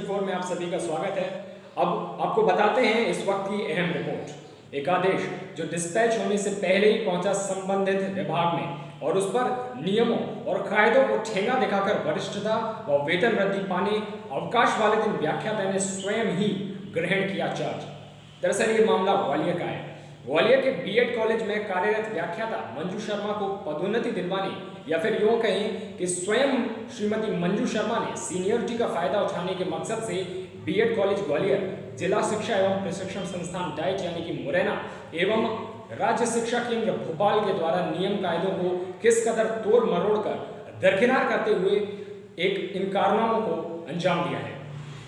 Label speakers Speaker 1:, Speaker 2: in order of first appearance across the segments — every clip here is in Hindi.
Speaker 1: 24 में आप सभी का स्वागत है। अब आपको बताते हैं इस वक्त की अहम रिपोर्ट। एक आदेश जो डिस्पैच होने से पहले ही पहुंचा संबंधित विभाग में और उस पर नियमों और कायदों को ठेंगा दिखाकर वरिष्ठता व वेतन वृद्धि पाने अवकाश वाले दिन व्याख्याता ने स्वयं ही ग्रहण किया चार्ज। दरअसल ये मामला ग्वालियर का है। ग्वालियर के बीएड कॉलेज में कार्यरत व्याख्याता मंजू शर्मा को पदोन्नति दिलवाने या फिर यूं कहें कि स्वयं श्रीमती मंजू शर्मा ने सीनियरिटी का फायदा उठाने के मकसद से बीएड कॉलेज ग्वालियर, जिला शिक्षा एवं प्रशिक्षण संस्थान डाइट यानी कि मुरैना एवं राज्य शिक्षा केंद्र भोपाल के द्वारा नियम कायदों को किस कदर तोड़ मरोड़ कर दरकिनार करते हुए इन कारनामों को अंजाम दिया है।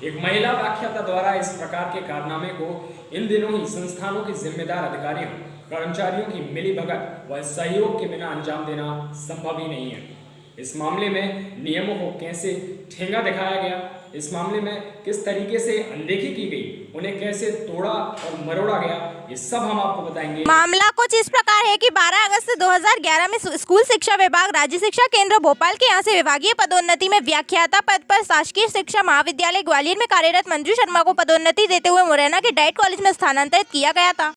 Speaker 1: एक महिला व्याख्याता द्वारा इस प्रकार के कारनामे को इन दिनों ही संस्थानों के जिम्मेदार अधिकारियों कर्मचारियों की मिलीभगत व सहयोग के बिना अंजाम देना संभव ही नहीं है। इस मामले में नियमों को कैसे ठेंगा दिखाया गया, इस मामले में किस तरीके से अनदेखी की गई, उन्हें कैसे तोड़ा और मरोड़ा गया, ये सब हम आपको बताएंगे।
Speaker 2: मामला कुछ इस प्रकार है कि 12 अगस्त 2011 में स्कूल शिक्षा विभाग राज्य शिक्षा केंद्र भोपाल के यहाँ से विभागीय पदोन्नति में व्याख्याता पद पर शासकीय शिक्षा महाविद्यालय ग्वालियर में कार्यरत मंजू शर्मा को पदोन्नति देते हुए मुरैना के डाइट कॉलेज में स्थानांतरित किया गया था।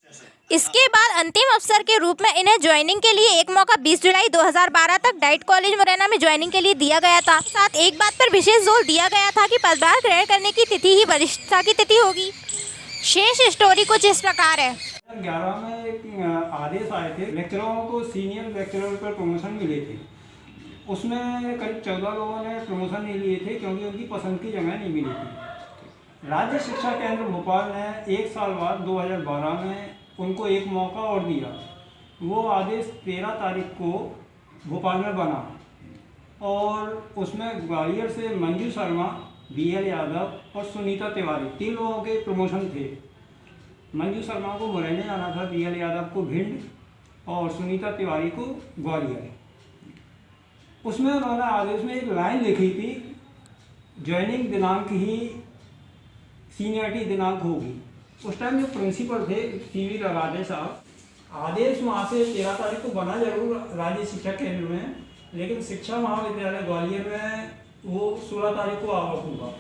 Speaker 2: इसके बाद अंतिम अवसर के रूप में इन्हें ज्वाइनिंग के लिए एक मौका 20 जुलाई 2012 तक डाइट कॉलेज मुरैना में ज्वाइनिंग के लिए दिया गया था। साथ एक बात पर विशेष जोर दिया गया था कि पदभार ग्रहण करने की तिथि ही वरिष्ठता की तिथि होगी। शेष स्टोरी कुछ इस प्रकार है।
Speaker 3: 2011 में एक आदेश आए थे, लेक्चरों को सीनियर लेक्चरर पर प्रमोशन मिले थे। उसमें करीब 14 लोगों ने प्रमोशन नहीं लिए थे क्योंकि उनकी पसंद की जगह नहीं मिली थी। राज्य शिक्षा केंद्र भोपाल ने 1 साल बाद 2012 में उनको एक मौका और दिया। वो आदेश 13 तारीख को भोपाल में बना और उसमें ग्वालियर से मंजू शर्मा, बीएल यादव और सुनीता तिवारी 3 लोगों के प्रमोशन थे। मंजू शर्मा को मुरैना जाना था, बीएल यादव को भिंड और सुनीता तिवारी को ग्वालियर। उसमें उन्होंने आदेश में एक लाइन लिखी थी, ज्वाइनिंग दिनांक ही सीनियरिटी दिनांक होगी। उस टाइम जो प्रिंसिपल थे सीवी लगाते साहब, आदेश वहाँ से 13 तारीख को बना जरूर राज्य शिक्षा केंद्र में, लेकिन शिक्षा महाविद्यालय ग्वालियर में वो 16 तारीख को आवक होगा।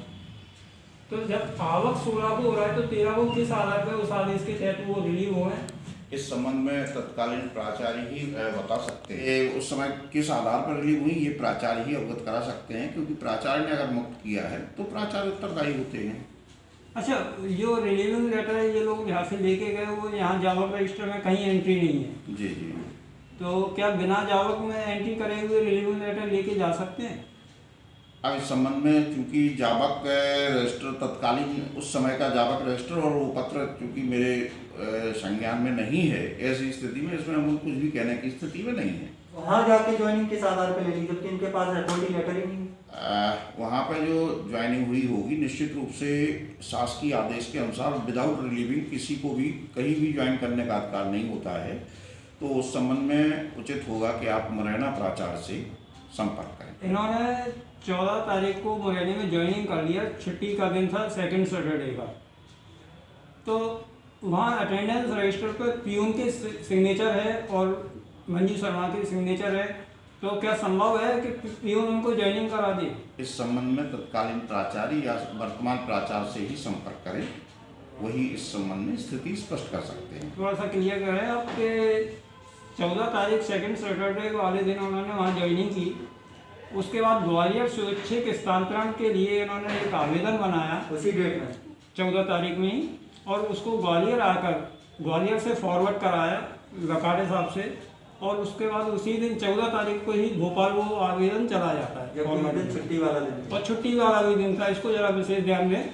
Speaker 3: तो जब आवक 16 को हो रहा है तो 13 को किस आधार पर उस आदेश के तहत वो रिलीव हुए हैं?
Speaker 4: इस संबंध में तत्कालीन प्राचार्य ही बता सकते हैं। उस समय किस आधार पर रिलीव हुई ये प्राचार्य ही अवगत करा सकते हैं, क्योंकि प्राचार्य ने अगर मुक्त किया है तो प्राचार्य उत्तरदायी होते हैं।
Speaker 3: अच्छा, जो रिलीविंग लेटर है ये लोग यहाँ से लेके गए, वो यहाँ जावक रजिस्टर में कहीं एंट्री नहीं है।
Speaker 4: जी जी।
Speaker 3: तो क्या बिना जावक में एंट्री करे हुए रिलीविंग लेटर लेके जा सकते हैं?
Speaker 4: अब इस संबंध में चूंकि जावक रजिस्टर तत्कालीन उस समय का जावक रजिस्टर और वो पत्र चूंकि मेरे संज्ञान में नहीं है, ऐसी स्थिति में इसमें हम कुछ भी कहने की स्थिति में नहीं है।
Speaker 5: वहाँ जाके ज्वाइनिंग किस आधार पर ले ली जबकि इनके पास अपॉइंटिंग लेटर ही नहीं?
Speaker 4: वहाँ पर जो ज्वाइनिंग हुई होगी निश्चित रूप से शासकीय आदेश के अनुसार विदाउट रिलीविंग किसी को भी कहीं भी ज्वाइन करने का अधिकार नहीं होता है। तो उस संबंध में उचित होगा कि आप मुरैना प्राचार्य से संपर्क करें।
Speaker 3: इन्होंने 14 तारीख को मुरैना में ज्वाइनिंग कर लिया, छुट्टी का दिन था, सेकंड सैटरडे का। तो वहाँ अटेंडेंस रजिस्टर पर पीयून के सिग्नेचर है और मंजू शर्मा की सिग्नेचर है, तो क्या संभव है कि पीयून उनको ज्वाइनिंग करा दे?
Speaker 4: इस संबंध में तत्कालीन प्राचार्य या वर्तमान प्राचार्य से ही संपर्क करें, वही इस संबंध में स्थिति स्पष्ट कर सकते हैं।
Speaker 3: थोड़ा सा क्लियर करें आपके 14 तारीख सेकंड सैटरडे वाले दिन उन्होंने वहाँ ज्वाइनिंग की। उसके बाद ग्वालियर स्वैच्छिक स्थानांतरण के लिए इन्होंने एक आवेदन बनाया
Speaker 5: उसी डेट में
Speaker 3: 14 तारीख में ही, और उसको ग्वालियर आकर ग्वालियर से फॉरवर्ड कराया लकाड़े साहब से, और उसके बाद उसी दिन 14 तारीख को ही भोपाल वो आवेदन चला जाता है।
Speaker 5: छुट्टी वाला दिन
Speaker 3: और छुट्टी वाला भी दिन था, इसको जरा विशेष ध्यान दें।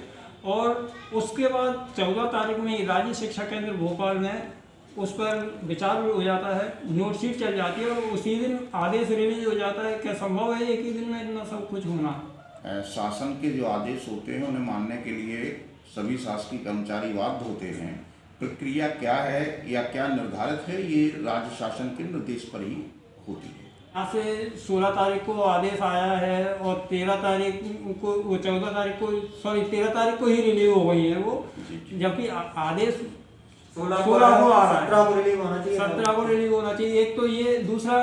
Speaker 3: और उसके बाद 14 तारीख में ही राज्य शिक्षा केंद्र भोपाल में उस पर विचार हो जाता है, नोट शीट चल जाती है और उसी दिन आदेश रिलीज हो जाता है। क्या संभव है एक ही दिन में इतना सब कुछ होना?
Speaker 4: शासन के जो आदेश होते हैं उन्हें मानने के लिए सभी शासकीय कर्मचारी बाध्य होते हैं। प्रक्रिया क्या है या क्या निर्धारित है ये राज्य शासन के निर्देश पर ही होती है।
Speaker 3: यहाँ से 16 तारीख को आदेश आया है और 13 तारीख को वो 14 तारीख को 13 तारीख को ही रिलीव हो गई है वो, जबकि आदेश 16 को आ रहा है,
Speaker 5: 17 को रिलीव होना चाहिए।
Speaker 3: 17 को रिलीव होना चाहिए। एक तो ये, दूसरा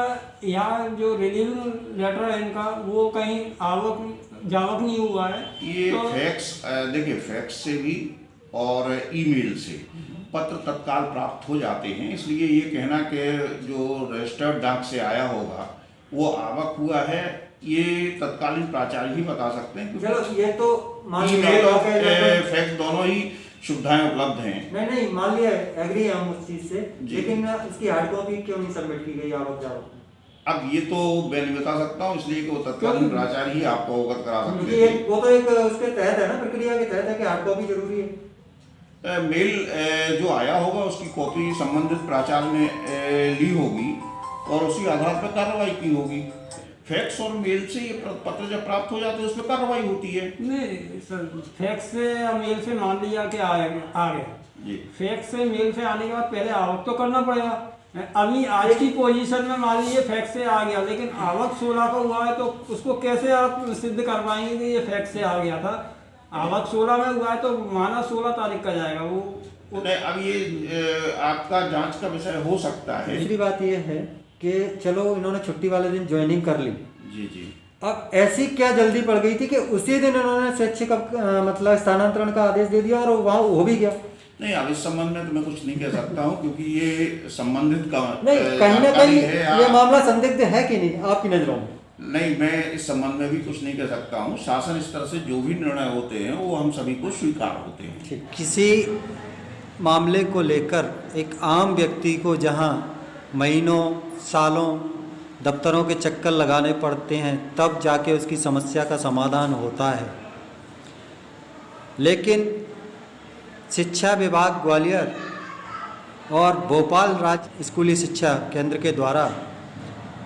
Speaker 3: यहाँ जो रिलीव लेटर है इनका वो कहीं आवक जावक नहीं हुआ है।
Speaker 4: ये
Speaker 3: तो
Speaker 4: फैक्स देखिए, फैक्स से भी और ईमेल से पत्र तत्काल प्राप्त हो जाते हैं, इसलिए ये कहना कि जो रजिस्टर्ड डाक से आया होगा वो आवक हुआ है, ये तत्कालीन प्राचार्य ही बता सकते हैं,
Speaker 5: चलो ये तो मान
Speaker 4: ईमेल
Speaker 5: लिया
Speaker 4: और
Speaker 5: कि-
Speaker 4: फैक्स दोनों ही सुविधाएं उपलब्ध हैं।
Speaker 5: नहीं मान लिया, एग्री है हम उस चीज से,
Speaker 4: जी।
Speaker 5: लेकिन उसकी हार्ड कॉपी क्यों नहीं सबमिट की गई आवक जावक में?
Speaker 4: अब ये तो मैं नहीं बता सकता हूँ, इसलिए कि वो तत्कालीन प्राचार्य ही आपको अवगत करा सकते
Speaker 5: क्योंकि
Speaker 4: हैं।
Speaker 5: वो तो एक उसके तहत है ना, प्रक्रिया के तहत है कि हार्ड कॉपी जरूरी है।
Speaker 4: मेल जो आया होगा उसकी कॉपी संबंधित प्राचार्य ने ली होगी और उसी आधार पर कार्रवाई की होगी। फैक्स और मेल से ये पत्र जब प्राप्त हो जाते हैं उसमें कार्रवाई होती है।
Speaker 3: नहीं सर, फैक्स से या मेल से मान लिया कि आ गया
Speaker 4: जी,
Speaker 3: फैक्स से मेल से आने के बाद पहले आवक तो करना पड़ेगा। अभी आज की पोजीशन में मान लीजिए फैक्स से आ गया, लेकिन आवक 16 को हुआ है तो उसको कैसे आप सिद्ध कर पाएंगे कि ये फैक्स से आ गया था? आवक 16 में हुआ है तो माना 16 तारीख का जाएगा वो।
Speaker 4: नहीं, अब ये आपका जांच का विषय हो सकता है।
Speaker 5: दूसरी बात ये है कि चलो इन्होंने छुट्टी वाले दिन ज्वाइनिंग कर ली,
Speaker 4: जी जी,
Speaker 5: अब ऐसी क्या जल्दी पड़ गई थी कि उसी दिन इन्होंने शैक्षिक मतलब स्थानांतरण का आदेश दे दिया और वहाँ हो भी गया?
Speaker 4: नहीं, अब इस संबंध में तो मैं कुछ नहीं कह सकता हूँ, क्योंकि ये संबंधित का
Speaker 5: नहीं, कहीं ना
Speaker 4: जानकारी
Speaker 5: कहीं
Speaker 4: है
Speaker 5: ये मामला संदिग्ध है कि नहीं आपकी नजरों में?
Speaker 4: नहीं, मैं इस संबंध में भी कुछ नहीं कह सकता हूँ। शासन स्तर से जो भी निर्णय होते हैं वो हम सभी को स्वीकार होते हैं।
Speaker 6: किसी मामले को लेकर एक आम व्यक्ति को जहां महीनों सालों दफ्तरों के चक्कर लगाने पड़ते हैं तब जाके उसकी समस्या का समाधान होता है, लेकिन शिक्षा विभाग ग्वालियर और भोपाल राज्य स्कूली शिक्षा केंद्र के द्वारा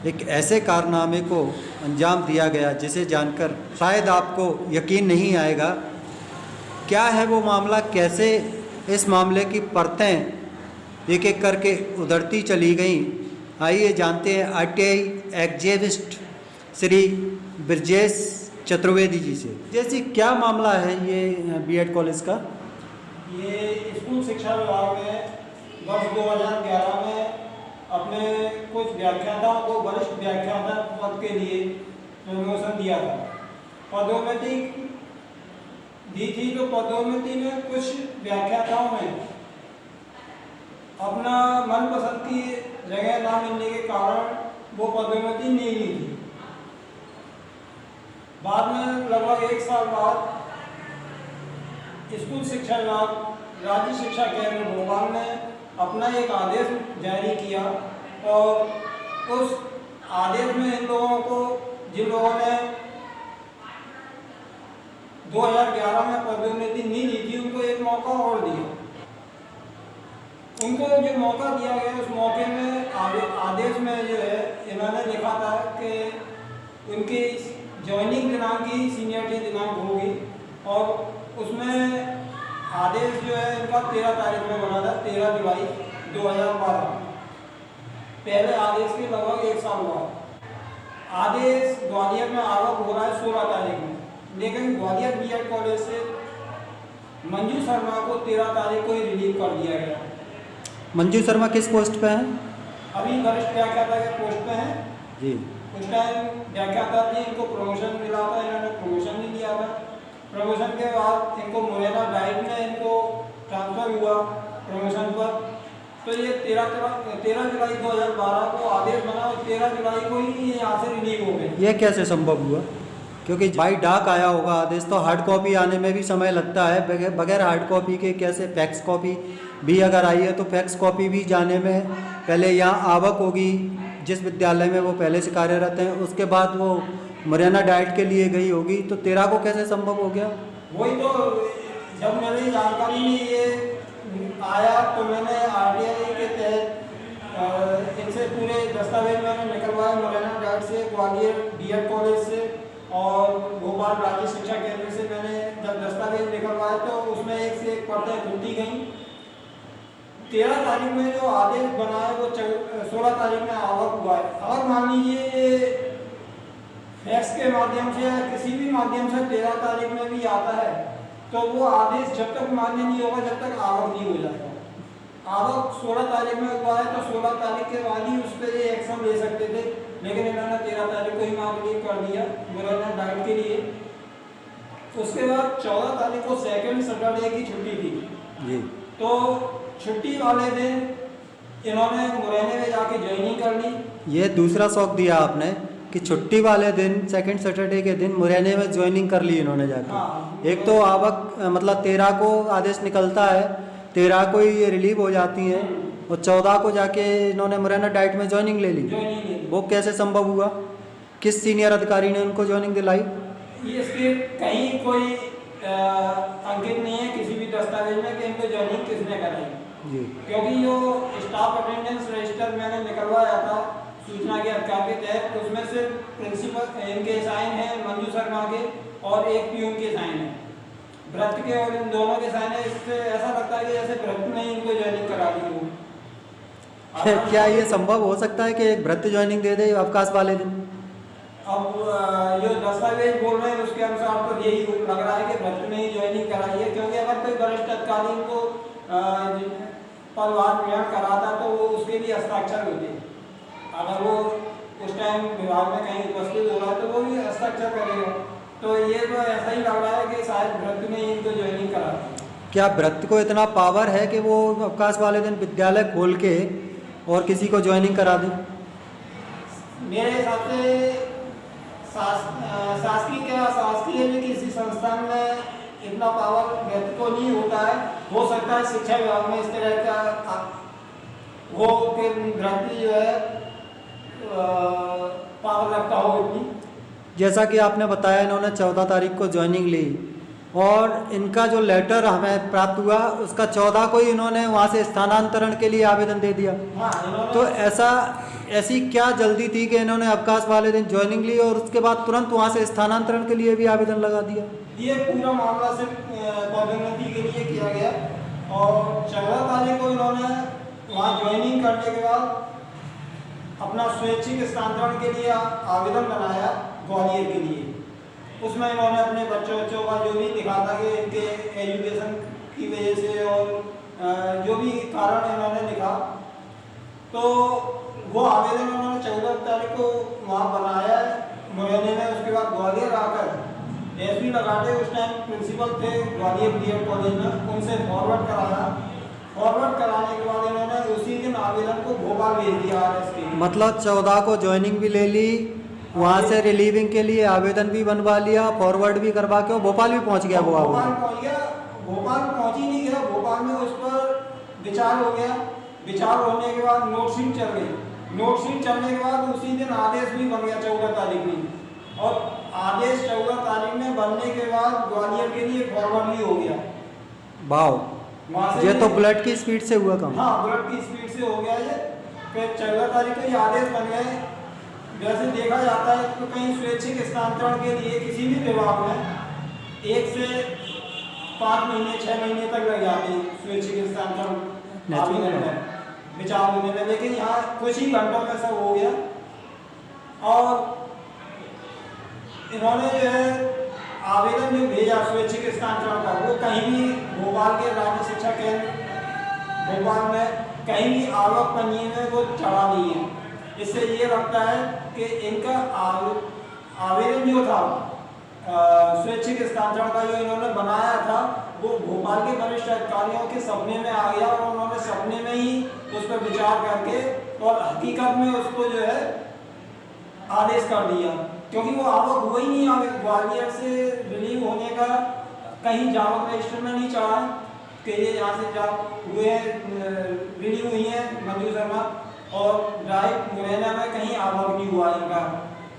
Speaker 6: एक ऐसे कारनामे को अंजाम दिया गया जिसे जानकर शायद आपको यकीन नहीं आएगा। क्या है वो मामला, कैसे इस मामले की परतें एक एक करके उधरती चली गईं, आइए जानते हैं आरटीआई एग्जीबिस्ट श्री ब्रजेश चतुर्वेदी जी से। जैसे क्या मामला है ये बीएड कॉलेज का?
Speaker 3: ये स्कूल शिक्षा विभाग ने वर्ष 2011 में अपने कुछ व्याख्याताओं को वरिष्ठ व्याख्याता पद के लिए प्रमोशन दिया था। पदोन्नति दी थी, तो पदोन्नति में कुछ व्याख्याताओं ने अपना मनपसंद की जगह ना मिलने के कारण वो पदोन्नति नहीं ली थी। बाद में लगभग 1 साल बाद स्कूल शिक्षा विभाग राज्य शिक्षा केंद्र भोपाल ने अपना एक आदेश जारी किया और उस आदेश में इन लोगों को, जिन लोगों ने 2011 में पदोन्नति नहीं ली थी, उनको एक मौका और दिया। उनको जो मौका दिया गया उस मौके में आदेश में जो है इन्होंने लिखा था कि उनकी ज्वाइनिंग दिनांक की सीनियरिटी दिनांक होगी और उसमें आदेश जो है इनका 13 तारीख में बना था, 13 जुलाई 2012। पहले आदेश के लगभग 1 साल बाद आदेश ग्वालियर में आवक हो रहा है 16 तारीख में, लेकिन ग्वालियर बीएड कॉलेज से मंजू शर्मा को 13 तारीख को ही रिलीव कर दिया गया।
Speaker 6: मंजू शर्मा किस पोस्ट पे हैं?
Speaker 3: अभी वरिष्ठ व्याख्याता के पोस्ट पे हैं
Speaker 6: जी,
Speaker 3: उस टाइम व्याख्याता थी, इनको प्रमोशन मिला था, इन्होंने प्रमोशन नहीं लिया था। प्रमोशन के बाद इनको मुरैना डाइट में इनको ट्रांसफर हुआ प्रमोशन पर। तो ये 13 जुलाई 2012 को आदेश बना और 13 जुलाई को ही ये यहाँ से रिलीव हो गए।
Speaker 6: ये कैसे संभव हुआ? क्योंकि बाई डाक आया होगा आदेश, तो हार्ड कॉपी आने में भी समय लगता है। बगैर हार्ड कॉपी के कैसे? फैक्स कॉपी भी अगर आई है तो फैक्स कॉपी भी जाने में पहले यहाँ आवक होगी जिस विद्यालय में वो पहले से कार्यरत हैं, उसके बाद वो मुरैना डाइट के लिए गई होगी, तो 13 को कैसे संभव हो गया?
Speaker 3: वही तो जब मेरी जानकारी में ये आया तो मैंने आरटीआई के तहत इनसे पूरे दस्तावेज मैंने निकलवाए मुरैना डाइट से, ग्वालियर बीएड कॉलेज से और भोपाल राज्य शिक्षा केंद्र से। मैंने जब दस्तावेज निकलवाए तो उसमें एक से एक परतें खुलती गई। 13 तारीख में जो आदेश बना है वो 16 तारीख में आवक हुआ है। और मान लीजिए फैक्स के माध्यम से या किसी भी माध्यम से 13 तारीख में भी आता है तो वो आदेश जब तक मान्य नहीं होगा जब तक आवक नहीं हो जाएगा। आवक 16 तारीख में हुआ है तो 16 तारीख के बाद ही उस पर ये एक्शन ले सकते थे, लेकिन इन्होंने 13 तारीख को ही मांग कर दिया मुरैना डाइट के लिए। उसके बाद 14 तारीख को सेकंड सैटरडे की छुट्टी थी।
Speaker 6: जी।
Speaker 3: तो छुट्टी वाले दिन इन्होंने मुरैना में जाके ज्वाइनिंग कर ली।
Speaker 6: ये दूसरा शौक दिया आपने कि छुट्टी वाले दिन सेकंड सैटरडे के दिन मुरैना में ज्वाइनिंग कर ली इन्होंने जाके।
Speaker 3: हाँ।
Speaker 6: एक तो आवक मतलब 13 को आदेश निकलता है, 13 को ही ये रिलीव हो जाती हैं और 14 को जाके इन्होंने मुरैना डाइट में ज्वाइनिंग ले ली। वो कैसे संभव हुआ? किस सीनियर अधिकारी ने उनको ज्वाइनिंग दिलाई?
Speaker 3: ये इसके कहीं कोई अंकित नहीं है किसी भी दस्तावेज में कि इनको ज्वाइनिंग किसने कराई।
Speaker 6: जी।
Speaker 3: क्योंकि जो स्टाफ अटेंडेंस रजिस्टर मैंने निकलवाया था सूचना के अधिकार के तहत, उसमें से प्रिंसिपल इनके साइन है मंजू शर्मा के और एक पीयून के साइन है, भ्रत के, और इन दोनों के साइन है। इससे ऐसा लगता है कि जैसे भ्रत ने इनको ज्वाइनिंग करा दी हो।
Speaker 6: क्या ये संभव हो सकता है कि एक भ्रत ज्वाइनिंग दे दे अवकाश वाले दिन?
Speaker 3: अब जो दस्तावेज बोल रहे हैं उसके अनुसार तो यही लग रहा है कि भ्रत ने ही ज्वाइनिंग कराई है। क्योंकि अगर कोई वरिष्ठ अधिकारी को पदभार ग्रहण कराता तो वो उसके लिए हस्ताक्षर होते। अगर वो उस टाइम विभाग में कहीं उपस्थित हो रहा है तो वो भी हस्ताक्षर करेगा। तो ये तो ऐसा ही लग रहा है कि शायद भ्रत ने इनको ज्वाइनिंग करा दी।
Speaker 6: क्या भ्रत को इतना पावर है कि वो अवकाश वाले दिन विद्यालय खोल के और किसी को ज्वाइनिंग करा दे?
Speaker 3: मेरे हिसाब से शासकीय भी किसी संस्थान में इतना पावर व्यक्त तो नहीं होता है। हो सकता है शिक्षा विभाग में इस तरह का वो कि भ्रति जो है पावर रखता हो इतनी।
Speaker 6: जैसा कि आपने बताया इन्होंने 14 तारीख को ज्वाइनिंग ली और इनका जो लेटर हमें प्राप्त हुआ उसका 14 को ही इन्होंने वहाँ से स्थानांतरण के लिए आवेदन दे दिया।
Speaker 3: हाँ,
Speaker 6: तो ऐसी क्या जल्दी थी कि इन्होंने अवकाश वाले दिन ज्वाइनिंग ली और उसके बाद तुरंत वहाँ से स्थानांतरण के लिए भी आवेदन लगा दिया?
Speaker 3: ये पूरा मामला सिर्फ पदोन्नति के लिए किया गया और 14 तारीख को इन्होंने वहाँ ज्वाइनिंग करने के बाद अपना स्वैच्छिक स्थानांतरण के लिए आवेदन बनाया ग्वालियर के लिए। उसमें इन्होंने अपने बच्चों का जो भी दिखा था कि इनके एजुकेशन की वजह से और जो भी कारण इन्होंने लिखा, तो वो आवेदन उन्होंने 14 तारीख को वहाँ बनाया मुरैना में। उसके बाद ग्वालियर आकर एसपी लगाटे उस टाइम प्रिंसिपल थे ग्वालियर बीएड कॉलेज में, उनसे फॉरवर्ड कराया। फॉरवर्ड कराने के बाद इन्होंने उसी दिन आवेदन को भोपाल भेज दिया RS के।
Speaker 6: मतलब 14 को ज्वाइनिंग भी ले ली, वहाँ से रिलीविंग के लिए आवेदन भी बनवा लिया, फॉरवर्ड भी करवा के भोपाल भी पहुँच गया। वो
Speaker 3: भोपाल पहुँच गया, भोपाल पहुँच ही नहीं गया, भोपाल में उस पर विचार हो गया। विचार होने के बाद नोटशीट चल गई। नोटशीट चलने के बाद उसी दिन आदेश भी बन गया 14 तारीख में, और आदेश 14 तारीख में बनने के बाद ग्वालियर के लिए फॉरवर्ड भी हो गया।
Speaker 6: वाह, ये तो बुलेट की स्पीड से हुआ काम।
Speaker 3: हाँ, बुलेट की स्पीड से हो गया ये। फिर 14 तारीख को ये आदेश बन गए। वैसे देखा जाता है तो कहीं स्वैच्छिक स्थानांतरण के लिए किसी भी विभाग में 1 से 5 महीने 6 महीने तक लग जाते हैं स्वैच्छिक स्थानांतरण आवेदन में विचार होने में, लेकिन यहाँ कुछ ही घंटों में सब हो गया। और इन्होंने जो है आवेदन जो भेजा स्वैच्छिक स्थानांतरण का, वो कहीं भी भोपाल के राज्य शिक्षा केंद्र भोपाल में कहीं भी आवक पंजी में वो चढ़ा नहीं है। इससे ये लगता है कि इनका आवेदन जो था स्वैच्छिक स्थानांतरण का जो इन्होंने बनाया था वो भोपाल के वरिष्ठ अधिकारियों के सपने में आ गया और उन्होंने सपने में ही उस पर विचार करके और हकीकत में उसको जो है आदेश कर दिया। क्योंकि वो आवक हुआ ही नहीं, आवक ग्वालियर से रिलीव होने का कहीं जावक रजिस्टर में नहीं चढ़ा कि ये यहाँ से जा हुए रिलीव हुई हैं मंजू शर्मा, और डायरेक्ट मुरैना में कहीं आवक नहीं हुआ इनका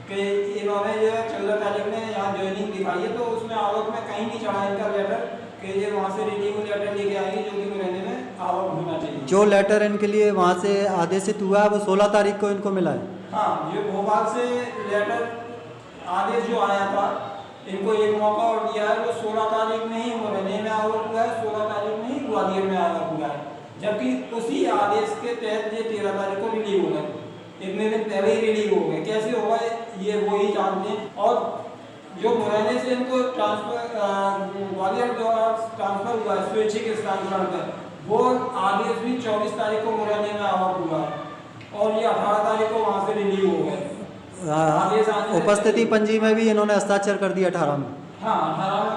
Speaker 3: कि इन्होंने जो है 14 तारीख में यहाँ ज्वाइनिंग दिखाई है, तो उसमें आवक में कहीं नहीं चढ़ा इनका लेटर कि ये वहाँ से रिलीव लेटर लेके आएंगे जो कि मुरैना में आवक होना चाहिए।
Speaker 6: जो लेटर इनके लिए वहाँ से आदेशित हुआ है वो 16 तारीख को इनको मिला है।
Speaker 3: हाँ, ये भोपाल से लेटर आदेश जो आया था इनको एक मौका और दिया है, वो 16 तारीख में ही मुरैना में आवक हुआ है, 16 तारीख में ही ग्वालियर में आवक हुआ है। जबकि उसी आदेश के तहत ये 13 तारीख को रिलीव हो गए, इतने दिन पहले ही रिलीव हो गए। कैसे होगा ये वो ही जानते हैं। और जो मुरैना से इनको ट्रांसफर ग्वालियर द्वारा ट्रांसफर हुआ है स्वैच्छिक स्थानांतरण पर, वो आदेश भी 24 तारीख को मुरैना में आवक हुआ है और ये 18 तारीख को वहाँ से रिलीव हो गए।
Speaker 6: उपस्थिति पंजी में भी इन्होंने हस्ताक्षर कर दिया 18 में।
Speaker 3: हाँ 18 में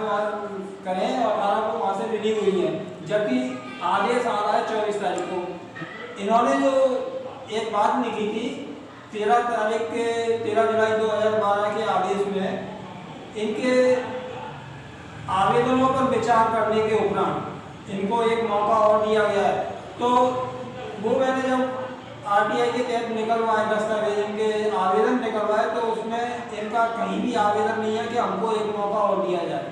Speaker 3: करें और 18 को वहाँ से रिलीव हुई है, जबकि आदेश आ रहा है 24 तारीख को। इन्होंने जो एक बात लिखी थी 13 जुलाई 2012 के आदेश में, इनके आवेदनों पर विचार करने के उपरांत इनको एक मौका और दिया गया है। तो वो मैंने जब आरटीआई के तहत निकलवाए दस्तावेज, इनके आवेदन निकलवाए, तो उसमें इनका कहीं भी आवेदन नहीं है कि हमको एक मौका और दिया जाए।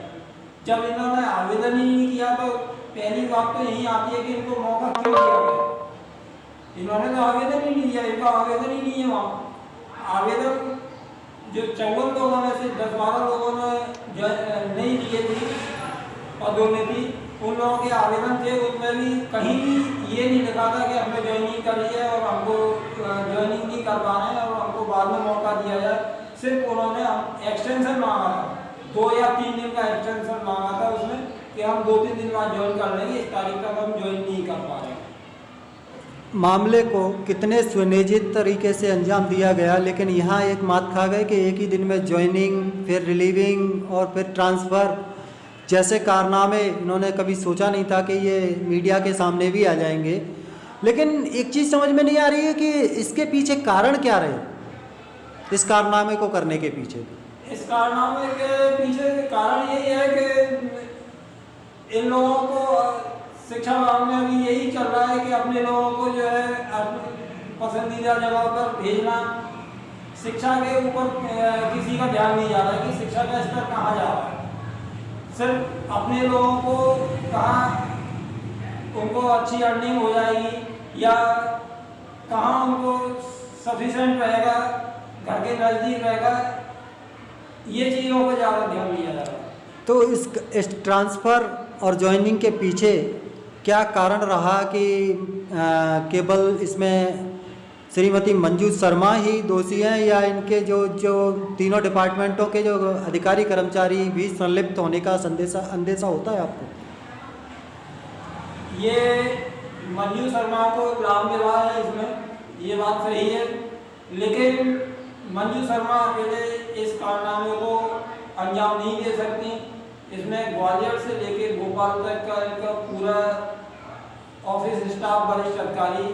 Speaker 3: जब इन्होंने आवेदन ही नहीं किया तो पहली बात तो यही आती है कि इनको मौका क्यों दिया गया। इन्होंने तो आवेदन ही नहीं दिया, इनका आवेदन ही नहीं है वहाँ। आवेदन जो 54 लोगों में से 10-12 लोगों ने नहीं दिए थी पदोन्नति, उन लोगों के आवेदन थे, उसमें भी कहीं भी ये नहीं लिखा था कि हमने ज्वाइनिंग कर ली है और हमको ज्वाइनिंग नहीं कर पा रहे हैं और हमको बाद में मौका दिया जाए। सिर्फ उन्होंने एक्सटेंशन मांगा था, 2 या 3 दिन का एक्सटेंशन मांगा था उसमें, कि हम 2-3 दिन बाद ज्वाइन कर लेंगे, इस तारीख तक हम ज्वाइन नहीं कर पा रहे हैं।
Speaker 6: मामले को कितने सुनियोजित तरीके से अंजाम दिया गया, लेकिन यहाँ एक मात खा गए कि एक ही दिन में ज्वाइनिंग, फिर रिलीविंग और फिर ट्रांसफ़र जैसे कारनामे इन्होंने कभी सोचा नहीं था कि ये मीडिया के सामने भी आ जाएंगे। लेकिन एक चीज़ समझ में नहीं आ रही है कि इसके पीछे कारण क्या रहे, इस कारनामे को करने के पीछे।
Speaker 3: इस कारनामे के पीछे कारण यही है कि इन लोगों को शिक्षा विभाग में अभी यही चल रहा है कि अपने लोगों को जो है पसंदीदा जगह पर भेजना, शिक्षा के ऊपर किसी का ध्यान नहीं जा रहा है कि शिक्षा का स्तर कहाँ जा रहा है। सिर्फ अपने लोगों को कहाँ उनको अच्छी अर्निंग हो जाएगी या कहाँ उनको सफिशेंट रहेगा, घर के नज़दीक रहेगा, ये चीज़ों पर ज़्यादा ध्यान दिया जा रहा है।
Speaker 6: तो इस ट्रांसफ़र और ज्वाइनिंग के पीछे क्या कारण रहा कि केवल इसमें श्रीमती मंजू शर्मा ही दोषी हैं या इनके जो तीनों डिपार्टमेंटों के जो अधिकारी कर्मचारी भी संलिप्त होने का अंदेशा होता है आपको?
Speaker 3: ये मंजू शर्मा को लाभ मिला है इसमें, ये बात सही है, लेकिन मंजू शर्मा अकेले इस कारनामे को अंजाम नहीं दे सकती। इसमें ग्वालियर से लेकर भोपाल तक का इनका पूरा ऑफिस स्टाफ, वरिष्ठ अधिकारी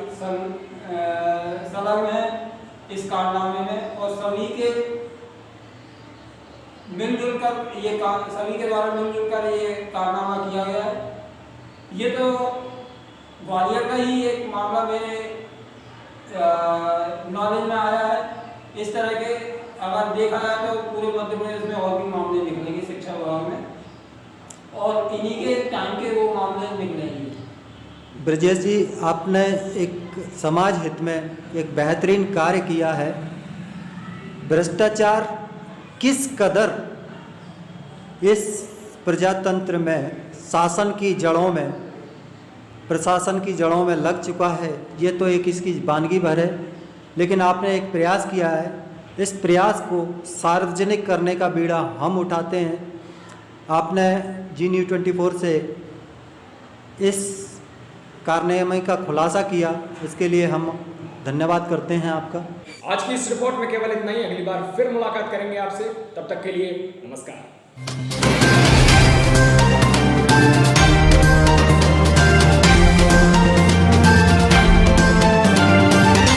Speaker 3: संलग्न है इस कारनामे में, और सभी के मिलजुल कर ये सभी के द्वारा मिलजुल कर ये कारनामा किया गया है। ये तो ग्वालियर का ही एक मामला मेरे नॉलेज में आया है। इस तरह के अगर देखा जाए तो पूरे मध्य प्रदेश में और भी मामले निकलेंगे शिक्षा विभाग में, और इन्हीं के टाइम के वो मामले निकलेंगे।
Speaker 6: ब्रजेश जी, आपने एक समाज हित में एक बेहतरीन कार्य किया है। भ्रष्टाचार किस कदर इस प्रजातंत्र में शासन की जड़ों में, प्रशासन की जड़ों में लग चुका है, ये तो एक इसकी वानगी भर है। लेकिन आपने एक प्रयास किया है, इस प्रयास को सार्वजनिक करने का बीड़ा हम उठाते हैं। आपने G-News 24 से इस कारनामे का खुलासा किया, इसके लिए हम धन्यवाद करते हैं आपका।
Speaker 1: आज की इस रिपोर्ट में केवल इतना ही। अगली बार फिर मुलाकात करेंगे आपसे, तब तक के लिए नमस्कार।